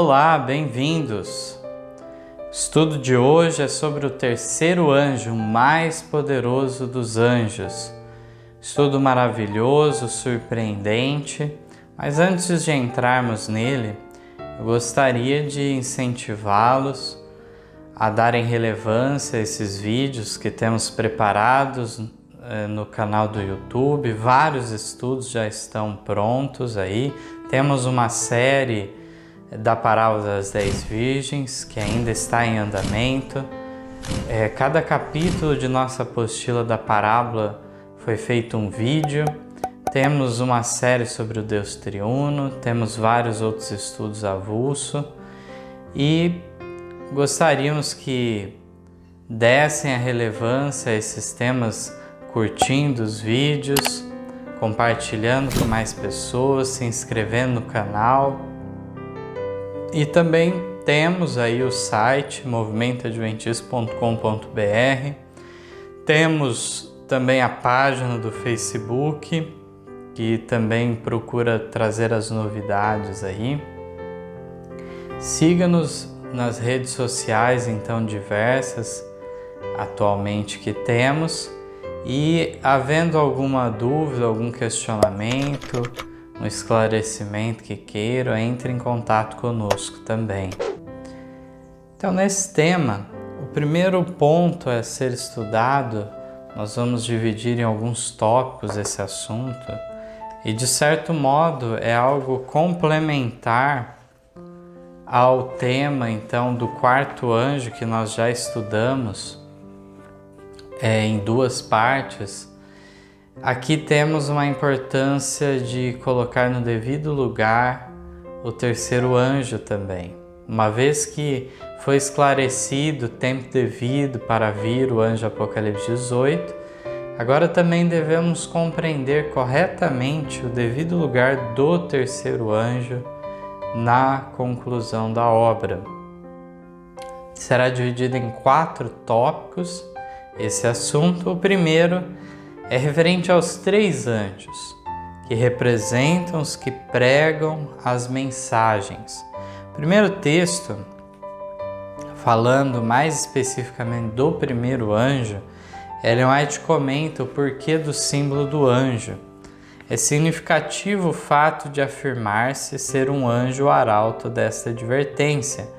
Olá, bem-vindos! O estudo de hoje é sobre o terceiro anjo, o mais poderoso dos anjos. Estudo maravilhoso, surpreendente, mas antes de entrarmos nele, eu gostaria de incentivá-los a darem relevância a esses vídeos que temos preparados no canal do YouTube. Vários estudos já estão prontos aí. Temos uma série da parábola das 10 virgens que ainda está em andamento. Cada capítulo de nossa apostila da parábola foi feito um vídeo. Temos uma série sobre o Deus triuno, temos vários outros estudos avulso e gostaríamos que dessem a relevância a esses temas curtindo os vídeos, compartilhando com mais pessoas, se inscrevendo no canal. E também temos aí o site movimentoadventista.com.br, temos também a página do Facebook, que também procura trazer as novidades aí. Siga-nos nas redes sociais, então, diversas atualmente que temos. E havendo alguma dúvida, algum questionamento, um esclarecimento que queiram, entre em contato conosco também. Então, nesse tema, o primeiro ponto a ser estudado, nós vamos dividir em alguns tópicos esse assunto, e de certo modo é algo complementar ao tema, então, do quarto anjo que nós já estudamos em duas partes. Aqui temos uma importância de colocar no devido lugar o terceiro anjo também. Uma vez que foi esclarecido o tempo devido para vir o anjo Apocalipse 18, agora também devemos compreender corretamente o devido lugar do terceiro anjo na conclusão da obra. Será dividido em 4 tópicos esse assunto. O primeiro é referente aos 3 anjos, que representam os que pregam as mensagens. O primeiro texto, falando mais especificamente do primeiro anjo, Ellen White comenta o porquê do símbolo do anjo. É significativo o fato de afirmar-se ser um anjo arauto desta advertência.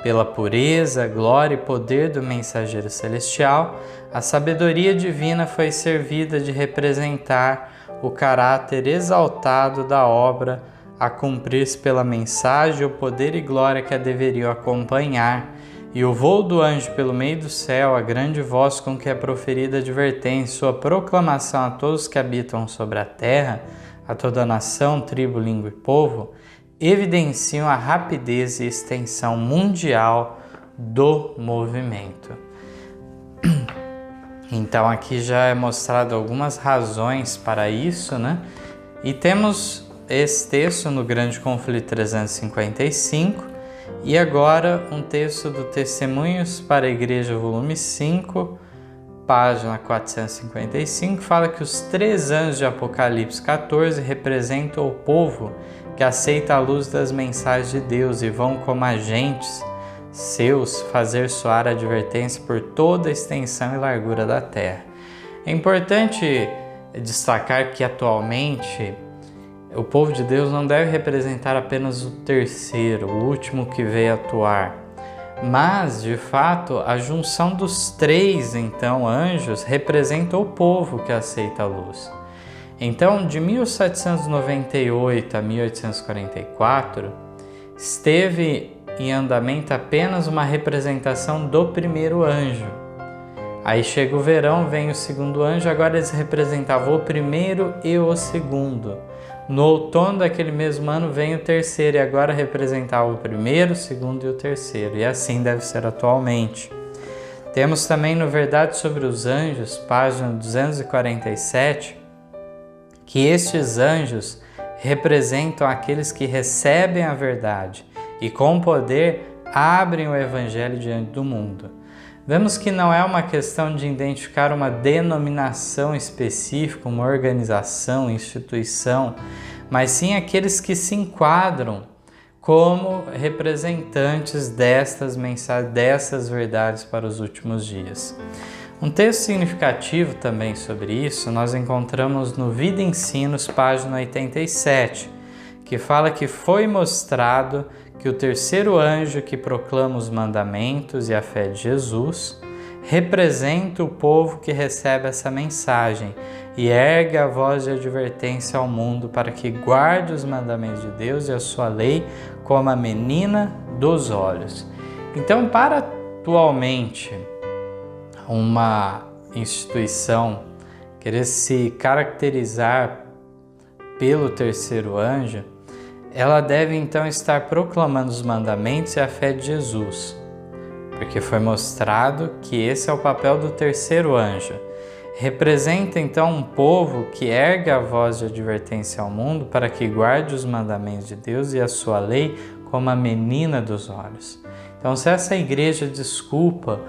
Pela pureza, glória e poder do mensageiro celestial, a sabedoria divina foi servida de representar o caráter exaltado da obra a cumprir-se pela mensagem, o poder e glória que a deveriam acompanhar, e o voo do anjo pelo meio do céu, a grande voz com que é proferida a advertência, sua proclamação a todos que habitam sobre a terra, a toda nação, tribo, língua e povo, evidenciam a rapidez e extensão mundial do movimento. Então aqui já é mostrado algumas razões para isso, né? E temos esse texto no Grande Conflito 355 e agora um texto do Testemunhos para a Igreja, volume 5, página 455, fala que os 3 anjos de Apocalipse 14 representam o povo que aceita a luz das mensagens de Deus e vão como agentes seus fazer soar a advertência por toda a extensão e largura da terra. É importante destacar que atualmente o povo de Deus não deve representar apenas o terceiro, o último que veio atuar, mas de fato a junção dos 3 então anjos representa o povo que aceita a luz. Então, de 1798 a 1844, esteve em andamento apenas uma representação do primeiro anjo. Aí chega o verão, vem o segundo anjo, agora eles representavam o primeiro e o segundo. No outono daquele mesmo ano vem o terceiro, e agora representava o primeiro, o segundo e o terceiro. E assim deve ser atualmente. Temos também no Verdade sobre os Anjos, página 247, que estes anjos representam aqueles que recebem a verdade e com poder abrem o evangelho diante do mundo. Vemos que não é uma questão de identificar uma denominação específica, uma organização, instituição, mas sim aqueles que se enquadram como representantes destas mensagens, dessas verdades para os últimos dias. Um texto significativo também sobre isso nós encontramos no Vida e Ensinos, página 87, que fala que foi mostrado que o terceiro anjo que proclama os mandamentos e a fé de Jesus representa o povo que recebe essa mensagem e ergue a voz de advertência ao mundo para que guarde os mandamentos de Deus e a sua lei como a menina dos olhos. Então, para atualmente uma instituição querer se caracterizar pelo terceiro anjo, ela deve então estar proclamando os mandamentos e a fé de Jesus, porque foi mostrado que esse é o papel do terceiro anjo. Representa então um povo que ergue a voz de advertência ao mundo para que guarde os mandamentos de Deus e a sua lei como a menina dos olhos. Então, se essa igreja desculpa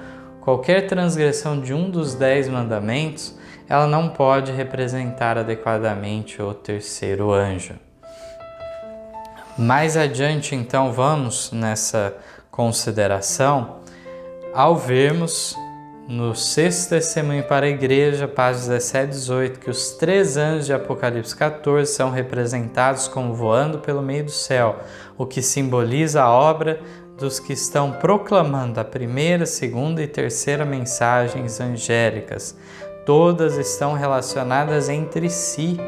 qualquer transgressão de um dos 10 mandamentos, ela não pode representar adequadamente o terceiro anjo. Mais adiante, então, vamos nessa consideração ao vermos no sexto testemunho para a igreja, páginas 17 e 18, que os 3 anjos de Apocalipse 14 são representados como voando pelo meio do céu, o que simboliza a obra dos que estão proclamando a primeira, segunda e terceira mensagens angélicas. Todas estão relacionadas entre si.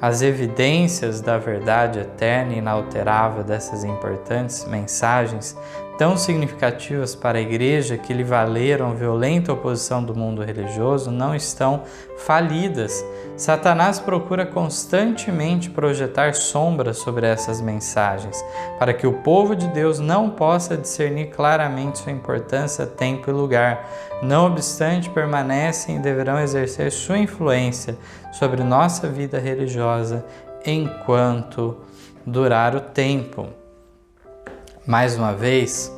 As evidências da verdade eterna e inalterável dessas importantes mensagens, tão significativas para a igreja que lhe valeram violenta oposição do mundo religioso, não estão falidas. Satanás procura constantemente projetar sombras sobre essas mensagens, para que o povo de Deus não possa discernir claramente sua importância, tempo e lugar. Não obstante, permanecem e deverão exercer sua influência sobre nossa vida religiosa enquanto durar o tempo. Mais uma vez,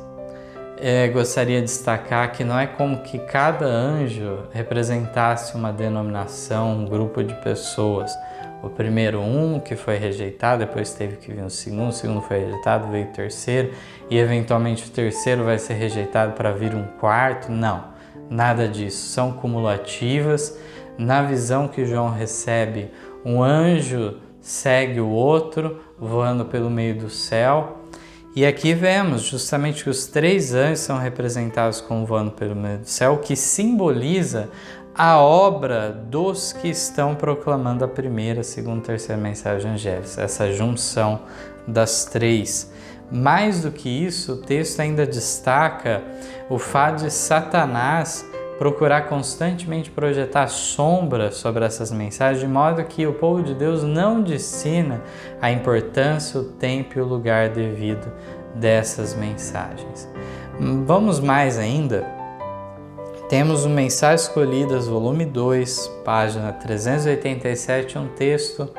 gostaria de destacar que não é como que cada anjo representasse uma denominação, um grupo de pessoas. O primeiro que foi rejeitado, depois teve que vir o segundo foi rejeitado, veio o terceiro, e eventualmente o terceiro vai ser rejeitado para vir um quarto. Não, nada disso. São cumulativas. Na visão que João recebe, um anjo segue o outro, voando pelo meio do céu. E aqui vemos justamente que os 3 anjos são representados como voando pelo meio do céu, o que simboliza a obra dos que estão proclamando a primeira, segunda e terceira mensagem angélica, essa junção das 3. Mais do que isso, o texto ainda destaca o fato de Satanás procurar constantemente projetar sombras sobre essas mensagens, de modo que o povo de Deus não discina a importância, o tempo e o lugar devido dessas mensagens. Vamos mais ainda. Temos o Mensagens Escolhidas, volume 2, página 387, um texto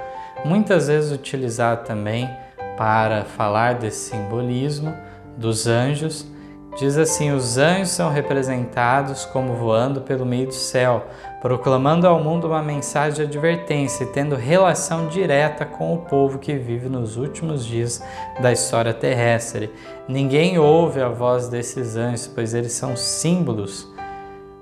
muitas vezes utilizado também para falar desse simbolismo dos anjos. Diz assim: os anjos são representados como voando pelo meio do céu, proclamando ao mundo uma mensagem de advertência e tendo relação direta com o povo que vive nos últimos dias da história terrestre. Ninguém ouve a voz desses anjos, pois eles são símbolos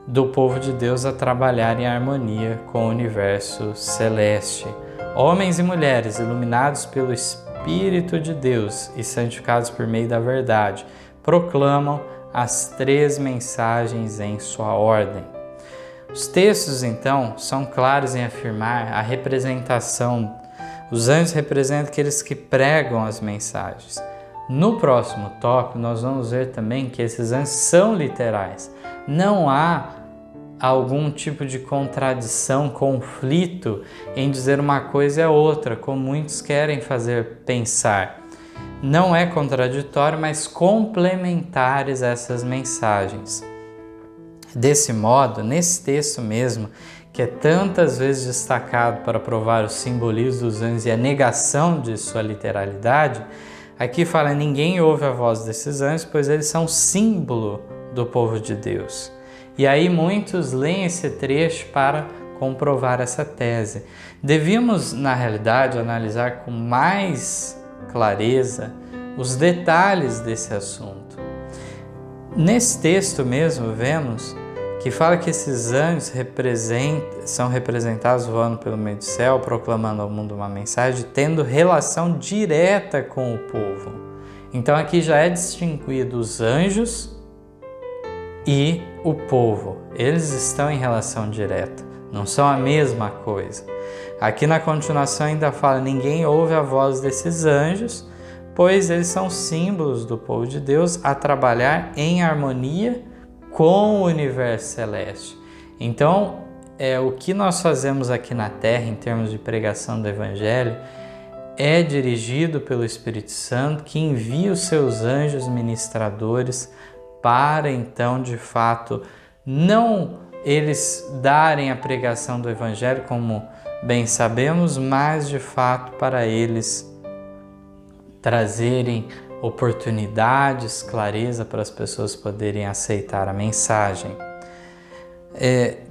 do povo de Deus a trabalhar em harmonia com o universo celeste. Homens e mulheres iluminados pelo Espírito de Deus e santificados por meio da verdade, proclamam as 3 mensagens em sua ordem. Os textos, então, são claros em afirmar a representação. Os anjos representam aqueles que pregam as mensagens. No próximo tópico, nós vamos ver também que esses anjos são literais. Não há algum tipo de contradição, conflito em dizer uma coisa e a outra, como muitos querem fazer pensar. Não é contraditório, mas complementares essas mensagens. Desse modo, nesse texto mesmo, que é tantas vezes destacado para provar o simbolismo dos anjos e a negação de sua literalidade, aqui fala: ninguém ouve a voz desses anjos, pois eles são símbolo do povo de Deus. E aí muitos leem esse trecho para comprovar essa tese. Devíamos, na realidade, analisar com mais clareza os detalhes desse assunto. Nesse texto mesmo vemos que fala que esses anjos são representados voando pelo meio do céu, proclamando ao mundo uma mensagem, tendo relação direta com o povo. Então aqui já é distinguido os anjos e o povo. Eles estão em relação direta, não são a mesma coisa. Aqui na continuação ainda fala: ninguém ouve a voz desses anjos, pois eles são símbolos do povo de Deus a trabalhar em harmonia com o universo celeste. Então, o que nós fazemos aqui na Terra em termos de pregação do Evangelho é dirigido pelo Espírito Santo, que envia os seus anjos ministradores para então, de fato, não eles darem a pregação do Evangelho, como bem sabemos, mas de fato para eles trazerem oportunidades, clareza para as pessoas poderem aceitar a mensagem.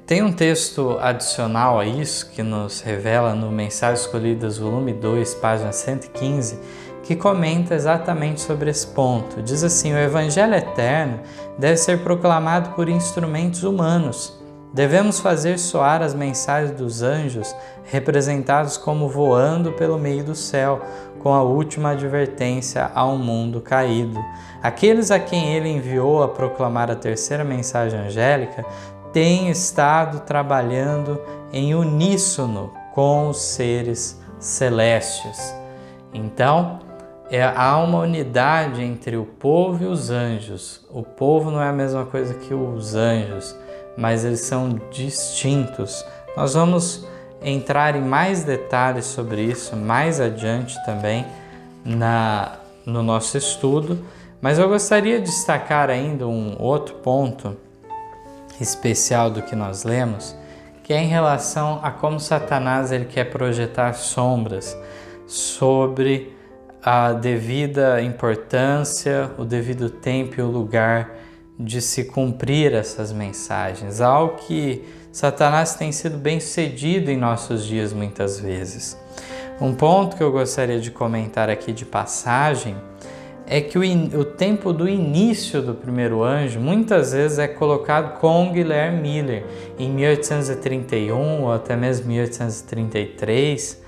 Tem um texto adicional a isso que nos revela no Mensagens Escolhidas, volume 2, página 115, que comenta exatamente sobre esse ponto. Diz assim: o Evangelho eterno deve ser proclamado por instrumentos humanos. Devemos fazer soar as mensagens dos anjos, representados como voando pelo meio do céu, com a última advertência ao mundo caído. Aqueles a quem ele enviou a proclamar a terceira mensagem angélica têm estado trabalhando em uníssono com os seres celestes. Então, há uma unidade entre o povo e os anjos. O povo não é a mesma coisa que os anjos, mas eles são distintos. Nós vamos entrar em mais detalhes sobre isso mais adiante também no nosso estudo, mas eu gostaria de destacar ainda um outro ponto especial do que nós lemos, que é em relação a como Satanás ele quer projetar sombras sobre a devida importância, o devido tempo e o lugar de se cumprir essas mensagens, algo que Satanás tem sido bem sucedido em nossos dias muitas vezes. Um ponto que eu gostaria de comentar aqui de passagem é que o tempo do início do primeiro anjo muitas vezes é colocado com Guilherme Miller em 1831 ou até mesmo 1833.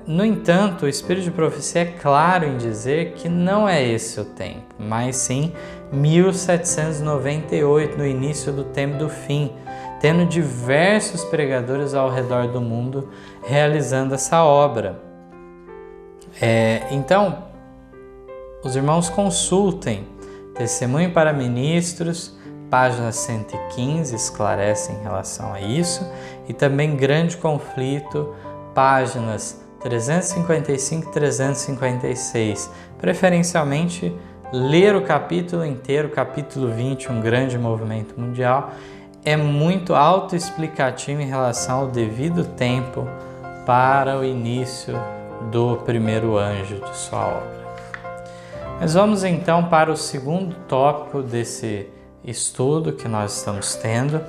No entanto, o Espírito de Profecia é claro em dizer que não é esse o tempo, mas sim 1798, no início do tempo do fim, tendo diversos pregadores ao redor do mundo realizando essa obra. Então, os irmãos consultem Testemunho para Ministros, página 115, esclarece em relação a isso, e também Grande Conflito, páginas 355 e 356. Preferencialmente, ler o capítulo inteiro, capítulo 20, Um Grande Movimento Mundial, é muito autoexplicativo em relação ao devido tempo para o início do primeiro anjo de sua obra. Mas vamos então para o segundo tópico desse estudo que nós estamos tendo.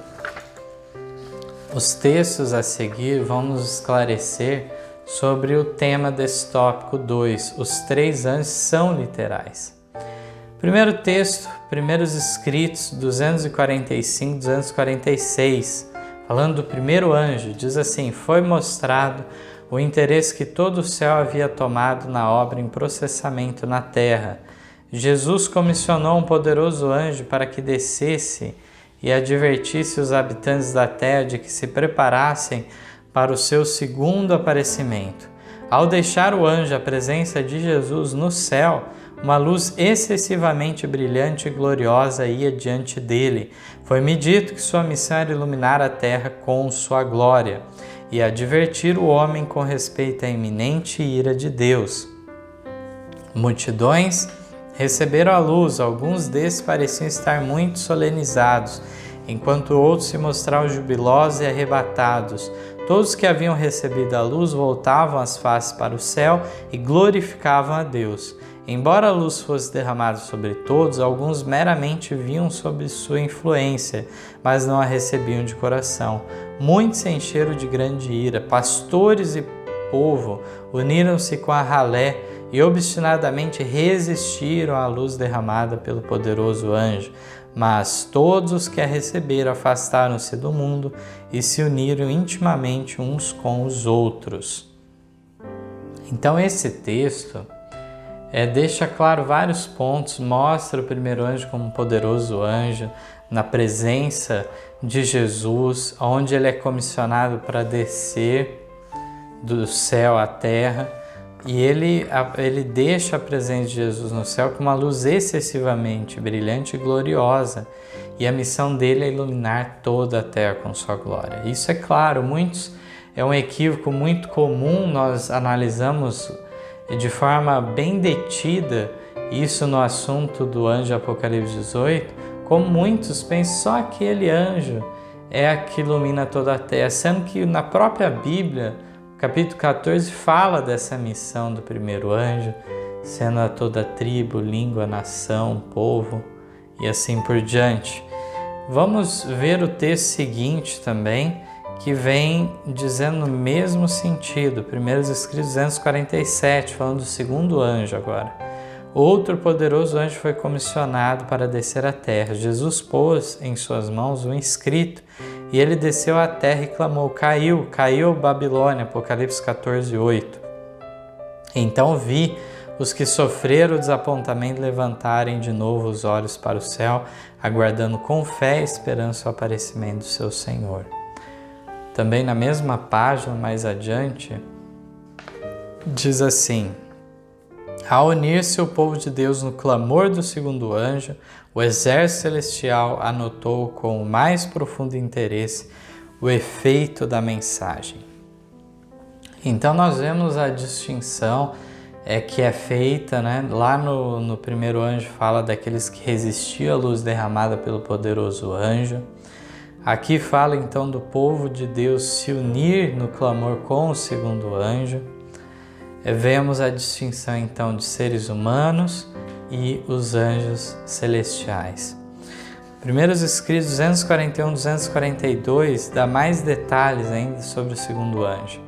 Os textos a seguir vão nos esclarecer sobre o tema desse tópico 2. Os três anjos são literais. Primeiro texto, Primeiros Escritos, 245, 246, falando do primeiro anjo, diz assim: foi mostrado o interesse que todo o céu havia tomado na obra em processamento na terra. Jesus comissionou um poderoso anjo para que descesse e advertisse os habitantes da terra de que se preparassem para o seu segundo aparecimento. Ao deixar o anjo a presença de Jesus no céu, uma luz excessivamente brilhante e gloriosa ia diante dele. Foi-me dito que sua missão era iluminar a terra com sua glória e advertir o homem com respeito à iminente ira de Deus. Multidões receberam a luz, alguns desses pareciam estar muito solenizados, enquanto outros se mostravam jubilosos e arrebatados. Todos que haviam recebido a luz voltavam as faces para o céu e glorificavam a Deus. Embora a luz fosse derramada sobre todos, alguns meramente viam sob sua influência, mas não a recebiam de coração. Muitos se encheram de grande ira. Pastores e povo uniram-se com a ralé e obstinadamente resistiram à luz derramada pelo poderoso anjo. Mas todos os que a receberam afastaram-se do mundo e se uniram intimamente uns com os outros. Então esse texto deixa claro vários pontos, mostra o primeiro anjo como um poderoso anjo, na presença de Jesus, onde ele é comissionado para descer do céu à terra, e ele deixa a presença de Jesus no céu com uma luz excessivamente brilhante e gloriosa, e a missão dele é iluminar toda a terra com sua glória. Isso é claro, é um equívoco muito comum, nós analisamos de forma bem detida isso no assunto do anjo Apocalipse 18, como muitos pensam, só aquele anjo é a que ilumina toda a terra, sendo que na própria Bíblia, capítulo 14, fala dessa missão do primeiro anjo, sendo a toda tribo, língua, nação, povo e assim por diante. Vamos ver o texto seguinte também, que vem dizendo no mesmo sentido, Primeiros Escritos 247, falando do segundo anjo agora. Outro poderoso anjo foi comissionado para descer à terra. Jesus pôs em suas mãos um escrito, e ele desceu à terra e clamou: caiu, caiu Babilônia, Apocalipse 14, 8. Então vi os que sofreram o desapontamento levantarem de novo os olhos para o céu, aguardando com fé e esperança o aparecimento do seu Senhor. Também na mesma página, mais adiante, diz assim: ao unir-se o povo de Deus no clamor do segundo anjo, o exército celestial anotou com o mais profundo interesse o efeito da mensagem. Então nós vemos a distinção que é feita, lá no primeiro anjo fala daqueles que resistiam à luz derramada pelo poderoso anjo. Aqui fala então do povo de Deus se unir no clamor com o segundo anjo. Vemos a distinção então de seres humanos e os anjos celestiais. Primeiros Escritos 241 e 242 dá mais detalhes ainda sobre o segundo anjo.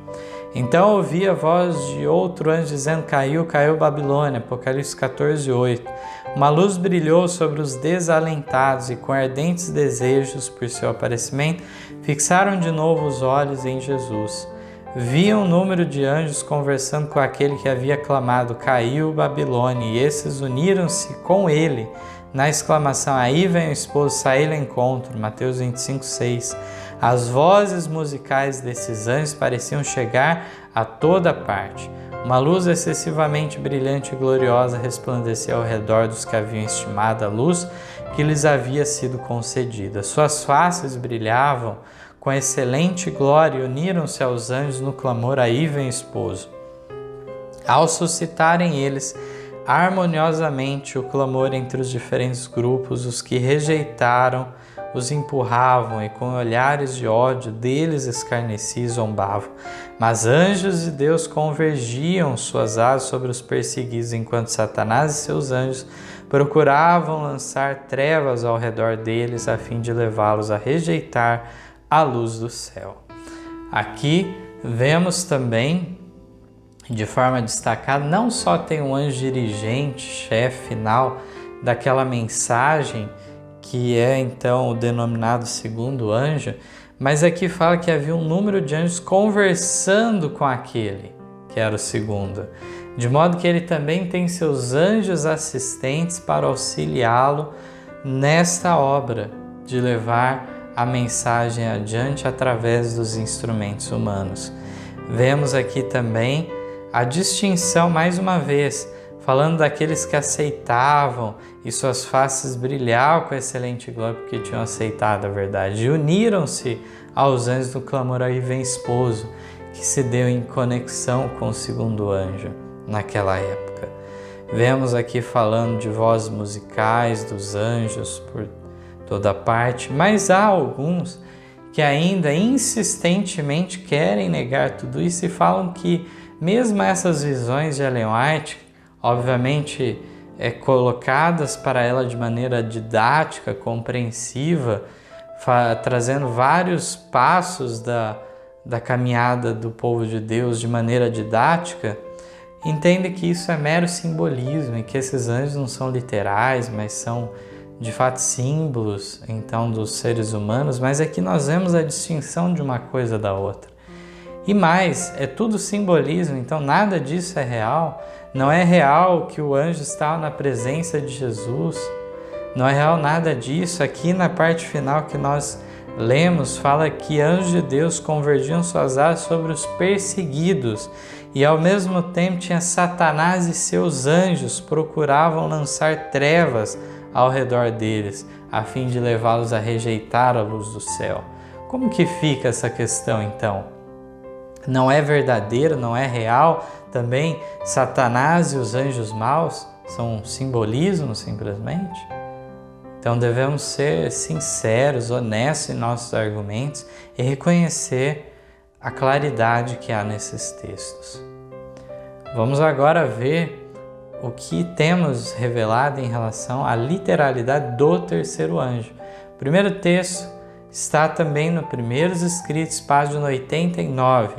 Então ouvi a voz de outro anjo dizendo: caiu, caiu Babilônia, Apocalipse 14, 8. Uma luz brilhou sobre os desalentados e com ardentes desejos por seu aparecimento, fixaram de novo os olhos em Jesus. Viam um número de anjos conversando com aquele que havia clamado: caiu Babilônia, e esses uniram-se com ele na exclamação: aí vem o esposo, saí-lhe ao encontro, Mateus 25, 6. As vozes musicais desses anjos pareciam chegar a toda parte. Uma luz excessivamente brilhante e gloriosa resplandecia ao redor dos que haviam estimado a luz que lhes havia sido concedida. Suas faces brilhavam com excelente glória e uniram-se aos anjos no clamor: aí vem o esposo. Ao suscitarem eles harmoniosamente o clamor entre os diferentes grupos, os que rejeitaram os empurravam e com olhares de ódio deles escarneciam e zombavam. Mas anjos de Deus convergiam suas asas sobre os perseguidos, enquanto Satanás e seus anjos procuravam lançar trevas ao redor deles a fim de levá-los a rejeitar a luz do céu. Aqui vemos também, de forma destacada, não só tem um anjo dirigente, chefe final daquela mensagem, que é então o denominado segundo anjo, mas aqui fala que havia um número de anjos conversando com aquele que era o segundo, de modo que ele também tem seus anjos assistentes para auxiliá-lo nesta obra de levar a mensagem adiante através dos instrumentos humanos. Vemos aqui também a distinção, mais uma vez, falando daqueles que aceitavam e suas faces brilhavam com excelente glória porque tinham aceitado a verdade. E uniram-se aos anjos do clamor: aí vem esposo, que se deu em conexão com o segundo anjo naquela época. Vemos aqui falando de vozes musicais dos anjos por toda parte, mas há alguns que ainda insistentemente querem negar tudo isso e falam que mesmo essas visões de Ellen White, obviamente colocadas para ela de maneira didática, compreensiva, trazendo vários passos da caminhada do povo de Deus de maneira didática, entende que isso é mero simbolismo e que esses anjos não são literais, mas são de fato símbolos então dos seres humanos, mas aqui nós vemos a distinção de uma coisa da outra. E mais, é tudo simbolismo, então nada disso é real. Não é real que o anjo estava na presença de Jesus, não é real nada disso. Aqui na parte final que nós lemos, fala que anjos de Deus convergiam suas asas sobre os perseguidos e ao mesmo tempo tinha Satanás e seus anjos procuravam lançar trevas ao redor deles, a fim de levá-los a rejeitar a luz do céu. Como que fica essa questão então? Não é verdadeiro, não é real também Satanás e os anjos maus? São simbolismos simplesmente? Então devemos ser sinceros, honestos em nossos argumentos e reconhecer a claridade que há nesses textos. Vamos agora ver o que temos revelado em relação à literalidade do terceiro anjo. O primeiro texto está também no Primeiros Escritos, página 89.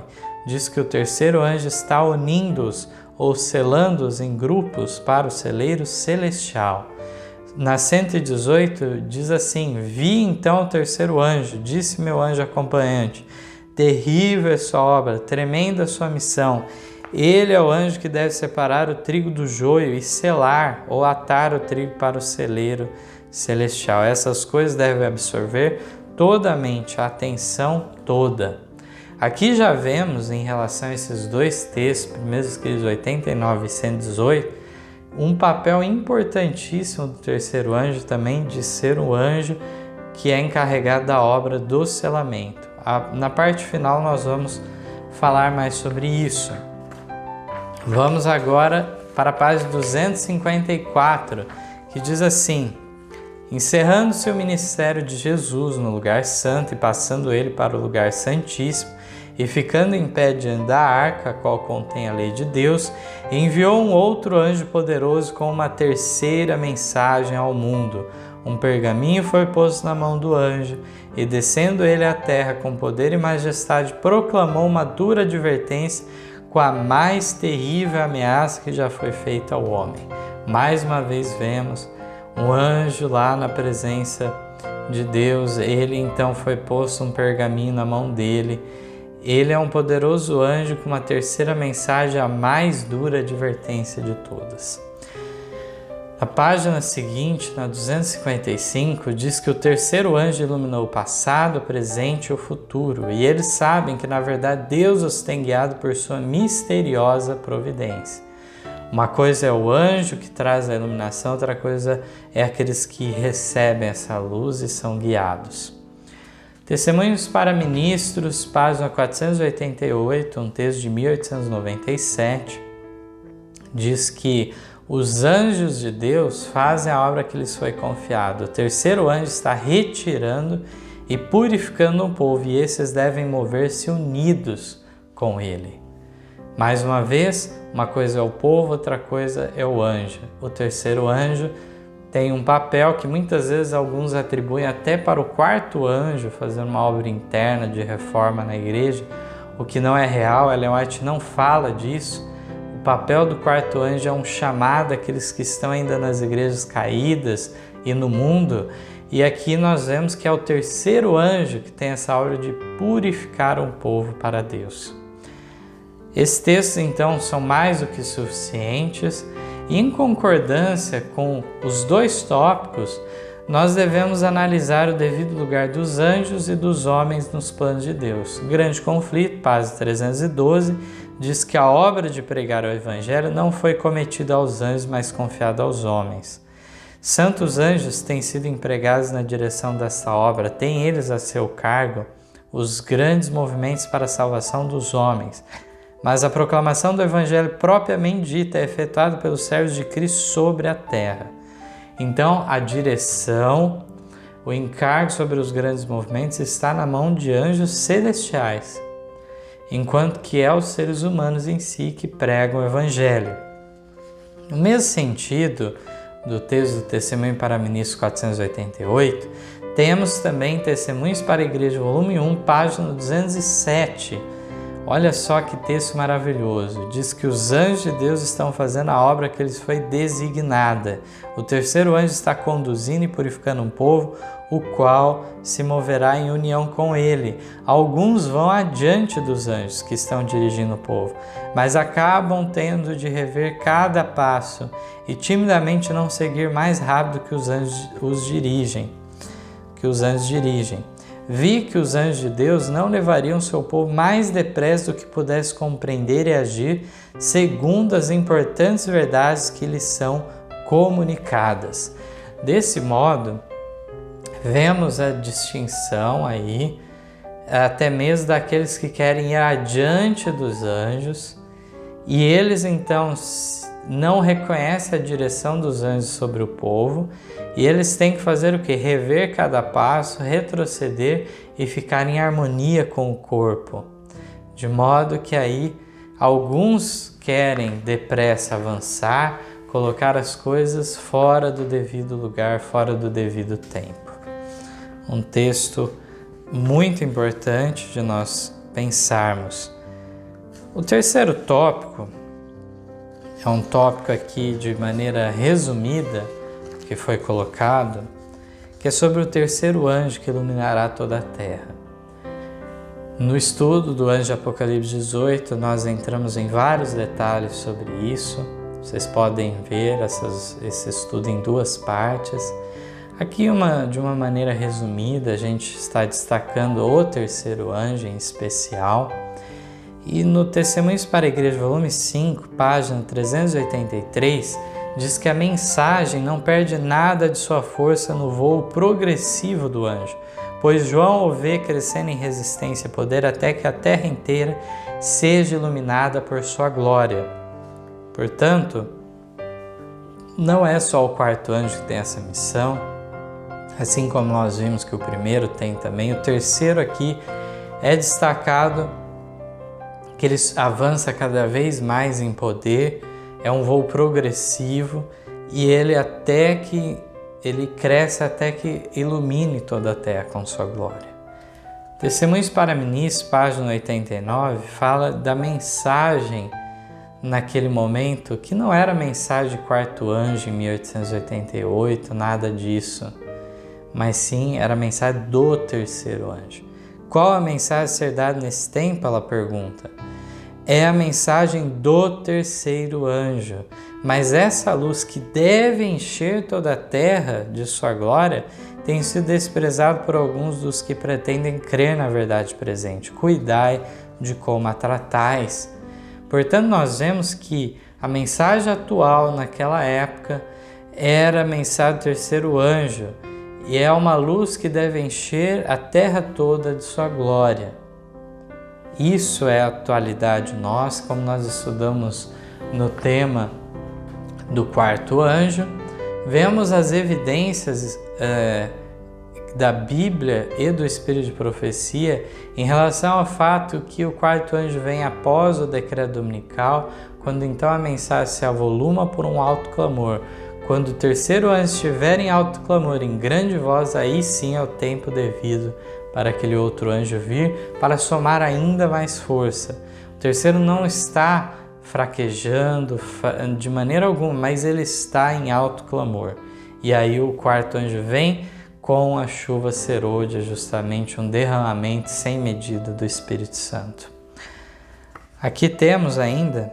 Diz que o terceiro anjo está unindo-os ou selando-os em grupos para o celeiro celestial. Na 118 diz assim: Vi então o terceiro anjo, disse meu anjo acompanhante, terrível é sua obra, tremenda a sua missão. Ele é o anjo que deve separar o trigo do joio e selar ou atar o trigo para o celeiro celestial. Essas coisas devem absorver toda a mente, a atenção toda. Aqui já vemos, em relação a esses dois textos, Primeiros Escritos 89 e 118, um papel importantíssimo do terceiro anjo também de ser um anjo que é encarregado da obra do selamento. Na parte final nós vamos falar mais sobre isso. Vamos agora para a página 254, que diz assim: encerrando-se o ministério de Jesus no lugar santo e passando ele para o lugar santíssimo, e ficando em pé diante da arca, a qual contém a lei de Deus, enviou um outro anjo poderoso com uma terceira mensagem ao mundo. Um pergaminho foi posto na mão do anjo, e descendo ele à terra com poder e majestade, proclamou uma dura advertência com a mais terrível ameaça que já foi feita ao homem. Mais uma vez vemos um anjo lá na presença de Deus. Ele então foi posto um pergaminho na mão dele. Ele é um poderoso anjo com uma terceira mensagem, a mais dura advertência de todas. A página seguinte, na 255, diz que o terceiro anjo iluminou o passado, o presente e o futuro, e eles sabem que, na verdade, Deus os tem guiado por sua misteriosa providência. Uma coisa é o anjo que traz a iluminação, outra coisa é aqueles que recebem essa luz e são guiados. Testemunhos para Ministros, página 488, um texto de 1897, diz que os anjos de Deus fazem a obra que lhes foi confiada. O terceiro anjo está retirando e purificando o povo, e esses devem mover-se unidos com ele. Mais uma vez, uma coisa é o povo, outra coisa é o anjo. O terceiro anjo tem um papel que muitas vezes alguns atribuem até para o quarto anjo, fazendo uma obra interna de reforma na igreja, o que não é real. Ellen White não fala disso. O papel do quarto anjo é um chamado àqueles que estão ainda nas igrejas caídas e no mundo, e aqui nós vemos que é o terceiro anjo que tem essa obra de purificar um povo para Deus. Esses textos então são mais do que suficientes, e em concordância com os dois tópicos, nós devemos analisar o devido lugar dos anjos e dos homens nos planos de Deus. Grande Conflito, página 312, diz que a obra de pregar o Evangelho não foi cometida aos anjos, mas confiada aos homens. Santos anjos têm sido empregados na direção dessa obra, têm eles a seu cargo os grandes movimentos para a salvação dos homens. Mas a proclamação do Evangelho propriamente dita é efetuada pelos servos de Cristo sobre a terra. Então, a direção, o encargo sobre os grandes movimentos está na mão de anjos celestiais, enquanto que é os seres humanos em si que pregam o Evangelho. No mesmo sentido do texto do Testemunho para Ministros 488, temos também Testemunhos para a Igreja, volume 1, página 207, Olha só que texto maravilhoso. Diz que os anjos de Deus estão fazendo a obra que lhes foi designada. O terceiro anjo está conduzindo e purificando um povo, o qual se moverá em união com ele. Alguns vão adiante dos anjos que estão dirigindo o povo, mas acabam tendo de rever cada passo e timidamente não seguir mais rápido que os anjos dirigem. Vi que os anjos de Deus não levariam seu povo mais depressa do que pudesse compreender e agir segundo as importantes verdades que lhes são comunicadas. Desse modo, vemos a distinção aí, até mesmo daqueles que querem ir adiante dos anjos, e eles então não reconhecem a direção dos anjos sobre o povo, e eles têm que fazer o quê? Rever cada passo, retroceder e ficar em harmonia com o corpo. De modo que aí alguns querem depressa avançar, colocar as coisas fora do devido lugar, fora do devido tempo. Um texto muito importante de nós pensarmos. O terceiro tópico é um tópico aqui de maneira resumida que foi colocado, que é sobre o terceiro anjo que iluminará toda a terra. No estudo do anjo de Apocalipse 18, nós entramos em vários detalhes sobre isso. Vocês podem ver esse estudo em duas partes. Aqui, de uma maneira resumida, a gente está destacando o terceiro anjo em especial. E no Testemunhos para a Igreja, volume 5, página 383, diz que a mensagem não perde nada de sua força no voo progressivo do anjo, pois João o vê crescendo em resistência e poder até que a terra inteira seja iluminada por sua glória. Portanto, não é só o quarto anjo que tem essa missão, assim como nós vimos que o primeiro tem também, o terceiro aqui é destacado que ele avança cada vez mais em poder, é um voo progressivo e ele cresce até que ilumine toda a terra com sua glória. Testemunhos para Ministros, página 89, fala da mensagem naquele momento, que não era a mensagem de quarto anjo em 1888, nada disso, mas sim era a mensagem do terceiro anjo. Qual a mensagem a ser dada nesse tempo? Ela pergunta. É a mensagem do terceiro anjo, mas essa luz que deve encher toda a terra de sua glória tem sido desprezada por alguns dos que pretendem crer na verdade presente. Cuidai de como a tratais. Portanto, nós vemos que a mensagem atual naquela época era a mensagem do terceiro anjo e é uma luz que deve encher a terra toda de sua glória. Isso é a atualidade nossa, como nós estudamos no tema do quarto anjo, vemos as evidências da Bíblia e do Espírito de Profecia em relação ao fato que o quarto anjo vem após o decreto dominical, quando então a mensagem se avoluma por um alto clamor. Quando o terceiro anjo estiver em alto clamor, em grande voz, aí sim é o tempo devido para aquele outro anjo vir, para somar ainda mais força. O terceiro não está fraquejando de maneira alguma, mas ele está em alto clamor. E aí o quarto anjo vem com a chuva serôdia, justamente um derramamento sem medida do Espírito Santo. Aqui temos ainda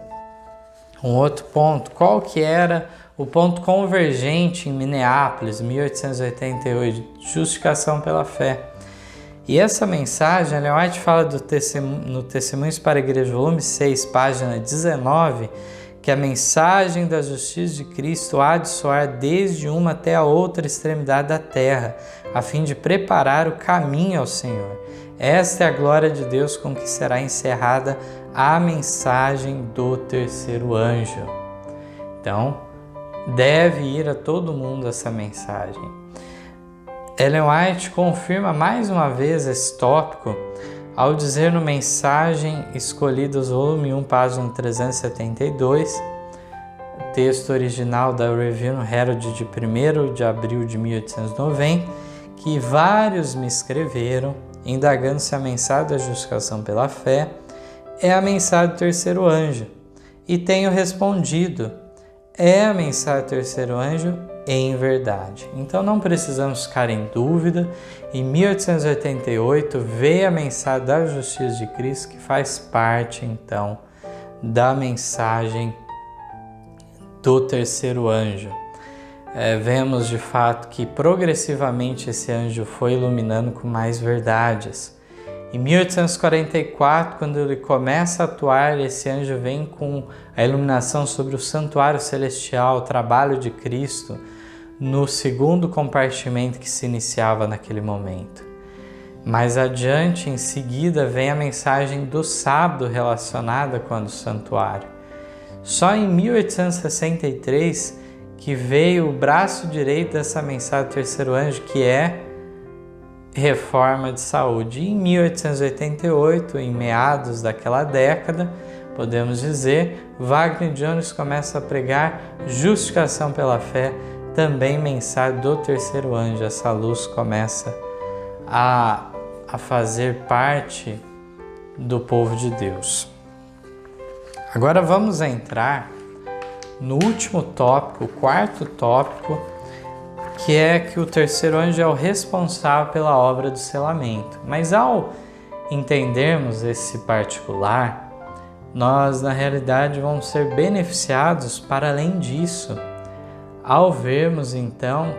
um outro ponto. Qual que era o ponto convergente em Minneapolis, 1888, justificação pela fé? E essa mensagem, Ellen White fala no Testemunhos para a Igreja, volume 6, página 19, que a mensagem da justiça de Cristo há de soar desde uma até a outra extremidade da terra, a fim de preparar o caminho ao Senhor. Esta é a glória de Deus com que será encerrada a mensagem do terceiro anjo. Então, deve ir a todo mundo essa mensagem. Ellen White confirma mais uma vez esse tópico ao dizer no Mensagem Escolhidas, volume 1, página 372, texto original da Review Herald de 1º de abril de 1890, que vários me escreveram, indagando se a mensagem da justificação pela fé é a mensagem do terceiro anjo. E tenho respondido, é a mensagem do terceiro anjo em verdade. Então não precisamos ficar em dúvida. Em 1888 veio a mensagem da justiça de Cristo, que faz parte então da mensagem do terceiro anjo. Vemos de fato que progressivamente esse anjo foi iluminando com mais verdades. Em 1844, quando ele começa a atuar, esse anjo vem com a iluminação sobre o santuário celestial, o trabalho de Cristo, no segundo compartimento que se iniciava naquele momento. Mais adiante, em seguida, vem a mensagem do sábado relacionada com a do santuário. Só em 1863 que veio o braço direito dessa mensagem do terceiro anjo, que é reforma de saúde. E em 1888, em meados daquela década, podemos dizer, Wagner Jones começa a pregar justificação pela fé, também mensagem do terceiro anjo. Essa luz começa a fazer parte do povo de Deus. Agora vamos entrar no último tópico, o quarto tópico, que é que o terceiro anjo é o responsável pela obra do selamento. Mas ao entendermos esse particular, nós na realidade vamos ser beneficiados para além disso. Ao vermos então,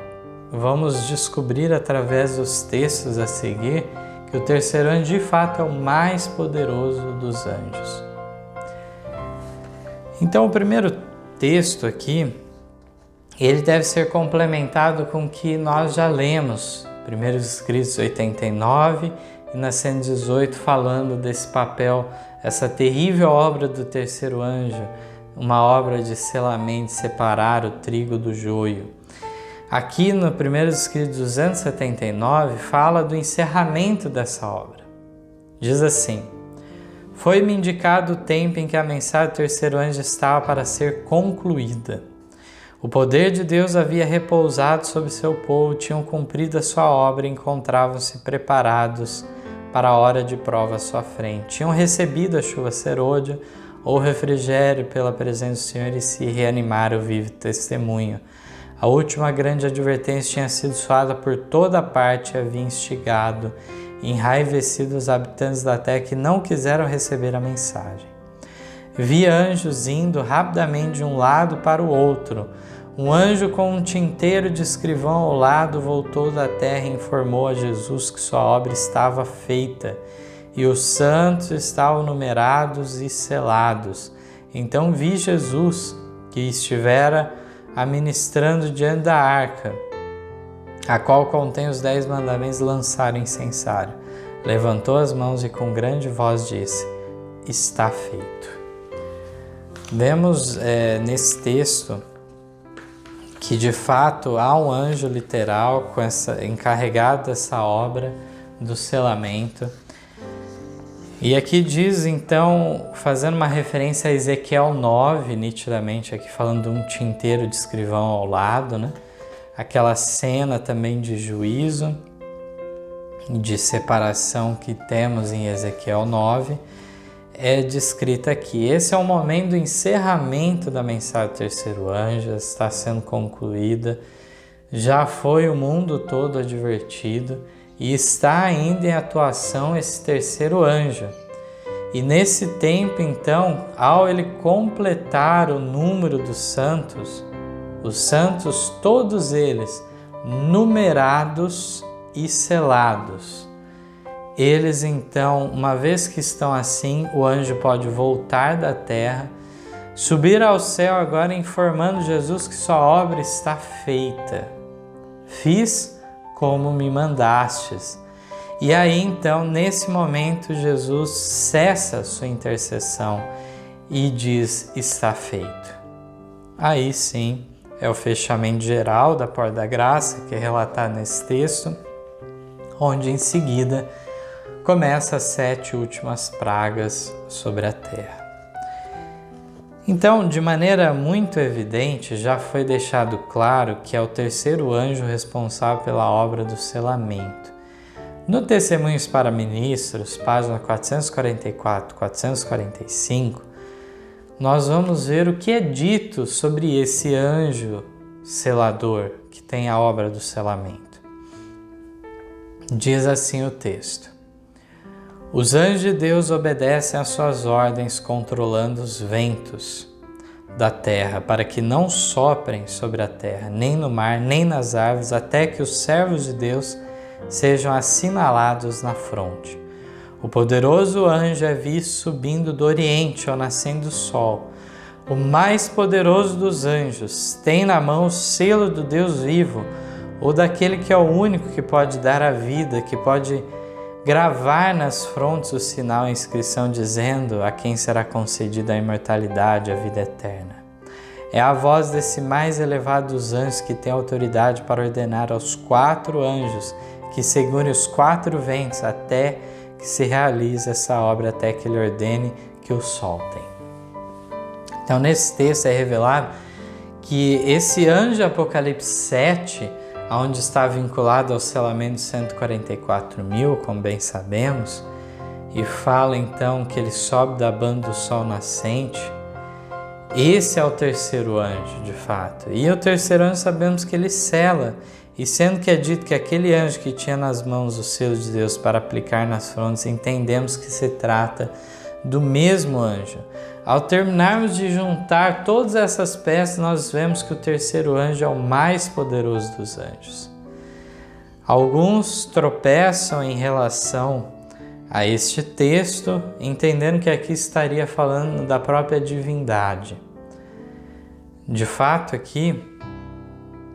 vamos descobrir através dos textos a seguir que o terceiro anjo de fato é o mais poderoso dos anjos. Então o primeiro texto aqui, ele deve ser complementado com o que nós já lemos, Primeiros Escritos 89 e na 118, falando desse papel, essa terrível obra do terceiro anjo, uma obra de selamento, separar o trigo do joio. Aqui no Primeiros Escritos 279, fala do encerramento dessa obra. Diz assim: foi-me indicado o tempo em que a mensagem do terceiro anjo estava para ser concluída. O poder de Deus havia repousado sobre seu povo, tinham cumprido a sua obra e encontravam-se preparados para a hora de prova à sua frente. Tinham recebido a chuva serôdia ou refrigério pela presença do Senhor e se reanimaram o vivo testemunho. A última grande advertência tinha sido soada por toda parte e havia instigado e enraivecido os habitantes da terra que não quiseram receber a mensagem. Vi anjos indo rapidamente de um lado para o outro. Um anjo com um tinteiro de escrivão ao lado voltou da terra e informou a Jesus que sua obra estava feita e os santos estavam numerados e selados. Então vi Jesus, que estivera administrando diante da arca, a qual contém os 10 mandamentos, lançar o incensário. Levantou as mãos e com grande voz disse: está feito. Vemos nesse texto que de fato há um anjo literal encarregado dessa obra do selamento. E aqui diz então, fazendo uma referência a Ezequiel 9, nitidamente aqui falando de um tinteiro de escrivão ao lado, né? Aquela cena também de juízo, de separação que temos em Ezequiel 9, é descrita aqui. Esse é o momento do encerramento da mensagem do terceiro anjo, está sendo concluída, já foi o mundo todo advertido e está ainda em atuação esse terceiro anjo. E nesse tempo, então, ao ele completar o número dos santos, os santos, todos eles, numerados e selados, eles então, uma vez que estão assim, o anjo pode voltar da terra, subir ao céu agora informando Jesus que sua obra está feita. Fiz como me mandastes. E aí então, nesse momento, Jesus cessa a sua intercessão e diz: está feito. Aí sim, é o fechamento geral da porta da graça, que é relatado nesse texto, onde em seguida começa as 7 últimas pragas sobre a terra. Então, de maneira muito evidente, já foi deixado claro que é o terceiro anjo responsável pela obra do selamento. No Testemunhos para Ministros, página 444, 445, nós vamos ver o que é dito sobre esse anjo selador que tem a obra do selamento. Diz assim o texto: os anjos de Deus obedecem às suas ordens, controlando os ventos da terra, para que não soprem sobre a terra, nem no mar, nem nas árvores, até que os servos de Deus sejam assinalados na fronte. O poderoso anjo é visto subindo do oriente ao nascendo do sol. O mais poderoso dos anjos tem na mão o selo do Deus vivo, ou daquele que é o único que pode dar a vida, que pode gravar nas frontes o sinal, a inscrição dizendo a quem será concedida a imortalidade, a vida eterna. É a voz desse mais elevado dos anjos que tem autoridade para ordenar aos 4 anjos que segurem os 4 ventos até que se realize essa obra, até que ele ordene que o soltem. Então, nesse texto é revelado que esse anjo Apocalipse 7, onde está vinculado ao selamento de 144.000, como bem sabemos, e fala então que ele sobe da banda do sol nascente, esse é o terceiro anjo, de fato. E o terceiro anjo sabemos que ele sela, e sendo que é dito que aquele anjo que tinha nas mãos o selo de Deus para aplicar nas frontes, entendemos que se trata do mesmo anjo. Ao terminarmos de juntar todas essas peças, nós vemos que o terceiro anjo é o mais poderoso dos anjos. Alguns tropeçam em relação a este texto, entendendo que aqui estaria falando da própria divindade. De fato, aqui,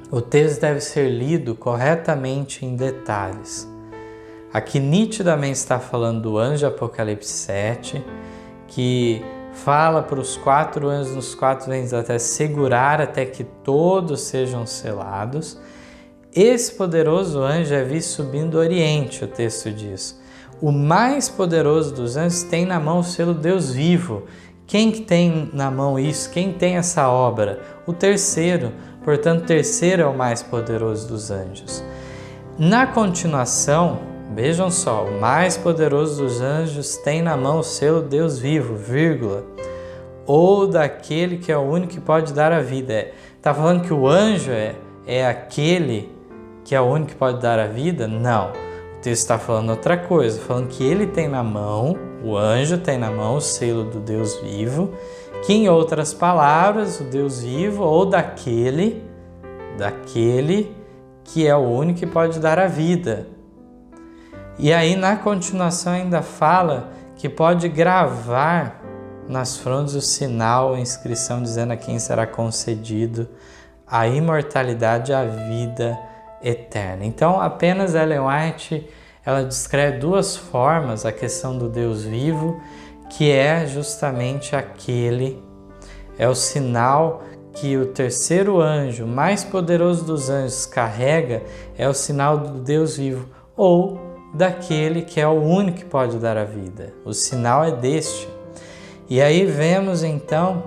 o texto deve ser lido corretamente em detalhes. Aqui nitidamente está falando do anjo Apocalipse 7, que fala para os 4 anjos nos 4 ventos até segurar até que todos sejam selados. Esse poderoso anjo é visto subindo do oriente, o texto diz. O mais poderoso dos anjos tem na mão o selo Deus vivo. Quem que tem na mão isso? Quem tem essa obra? O terceiro. Portanto, o terceiro é o mais poderoso dos anjos. Na continuação, vejam só, o mais poderoso dos anjos tem na mão o selo Deus vivo, vírgula, ou daquele que é o único que pode dar a vida. Está falando que o anjo é aquele que é o único que pode dar a vida? Não. O texto está falando outra coisa, falando que ele tem na mão, o anjo tem na mão o selo do Deus vivo, que em outras palavras, o Deus vivo ou daquele que é o único que pode dar a vida. E aí na continuação ainda fala que pode gravar nas frontes o sinal, a inscrição dizendo a quem será concedido a imortalidade, a vida eterna. Então apenas Ellen White ela descreve 2 formas a questão do Deus vivo, que é justamente aquele, é o sinal que o terceiro anjo, mais poderoso dos anjos, carrega, é o sinal do Deus vivo, ou daquele que é o único que pode dar a vida. O sinal é deste. E aí vemos então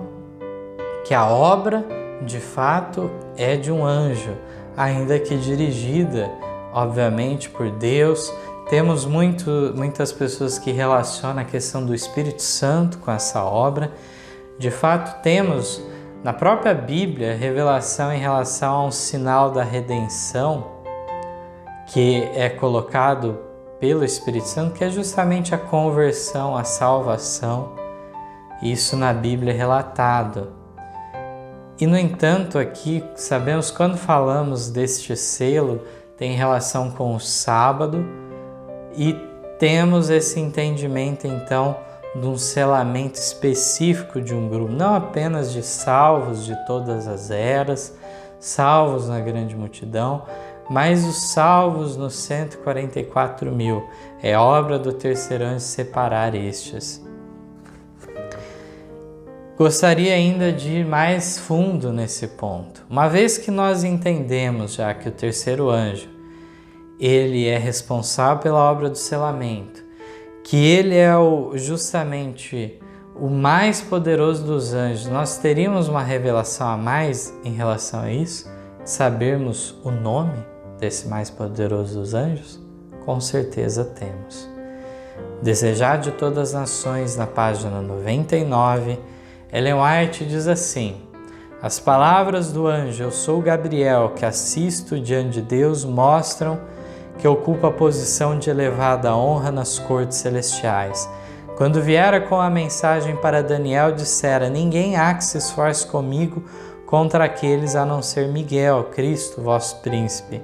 que a obra, de fato, é de um anjo, ainda que dirigida, obviamente, por Deus. Temos muitas pessoas que relacionam a questão do Espírito Santo com essa obra. De fato, temos na própria Bíblia revelação em relação a um sinal da redenção que é colocado pelo Espírito Santo, que é justamente a conversão, a salvação. Isso na Bíblia é relatado. E, no entanto, aqui sabemos quando falamos deste selo, tem relação com o sábado e temos esse entendimento, então, de um selamento específico de um grupo, não apenas de salvos de todas as eras, salvos na grande multidão, mas os salvos nos 144.000. É obra do terceiro anjo separar estes. Gostaria ainda de ir mais fundo nesse ponto. Uma vez que nós entendemos já que o terceiro anjo, ele é responsável pela obra do selamento, que ele é justamente o mais poderoso dos anjos, nós teríamos uma revelação a mais em relação a isso? Sabermos o nome desse mais poderoso dos anjos? Com certeza temos. Desejar de todas as nações, na página 99, Ellen White diz assim: as palavras do anjo "Eu sou Gabriel, que assisto diante de Deus", mostram que ocupa a posição de elevada honra nas cortes celestiais. Quando viera com a mensagem para Daniel, dissera: ninguém há que se esforce comigo contra aqueles a não ser Miguel, Cristo, vosso príncipe.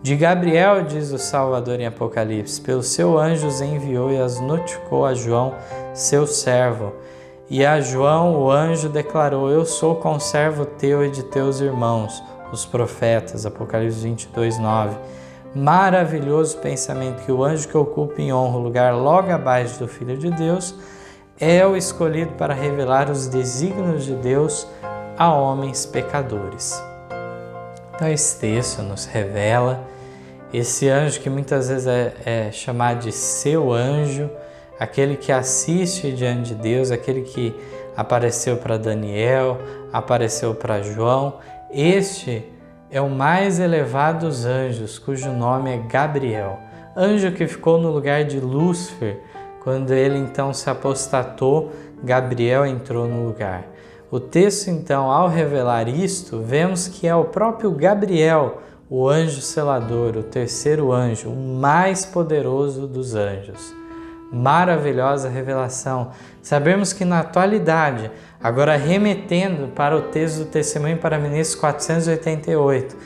De Gabriel, diz o Salvador em Apocalipse, pelo seu anjo os enviou e as notificou a João, seu servo. E a João, o anjo, declarou: eu sou conservo teu e de teus irmãos, os profetas. Apocalipse 22, 9. Maravilhoso pensamento que o anjo que ocupa em honra o lugar logo abaixo do Filho de Deus é o escolhido para revelar os desígnios de Deus a homens pecadores. Então esse texto nos revela esse anjo que muitas vezes é chamado de seu anjo, aquele que assiste diante de Deus, aquele que apareceu para Daniel, apareceu para João. Este é o mais elevado dos anjos, cujo nome é Gabriel, anjo que ficou no lugar de Lúcifer. Quando ele então se apostatou, Gabriel entrou no lugar. O texto então, ao revelar isto, vemos que é o próprio Gabriel, o anjo selador, o terceiro anjo, o mais poderoso dos anjos. Maravilhosa revelação. Sabemos que na atualidade, agora remetendo para o texto do Testemunho para Ministros 488,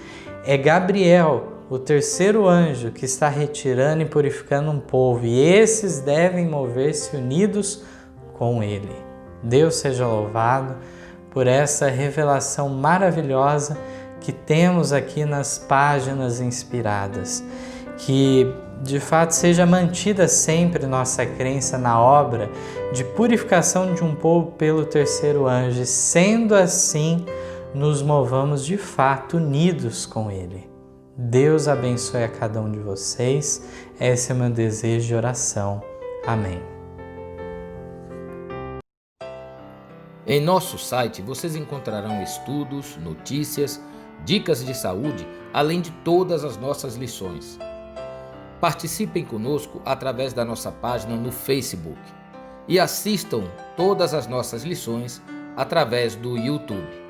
é Gabriel, o terceiro anjo, que está retirando e purificando um povo, e esses devem mover-se unidos com ele. Deus seja louvado por essa revelação maravilhosa que temos aqui nas páginas inspiradas. Que de fato seja mantida sempre nossa crença na obra de purificação de um povo pelo terceiro anjo, e sendo assim, nos movamos de fato unidos com ele. Deus abençoe a cada um de vocês. Esse é o meu desejo de oração. Amém. Em nosso site vocês encontrarão estudos, notícias, dicas de saúde, além de todas as nossas lições. Participem conosco através da nossa página no Facebook e assistam todas as nossas lições através do YouTube.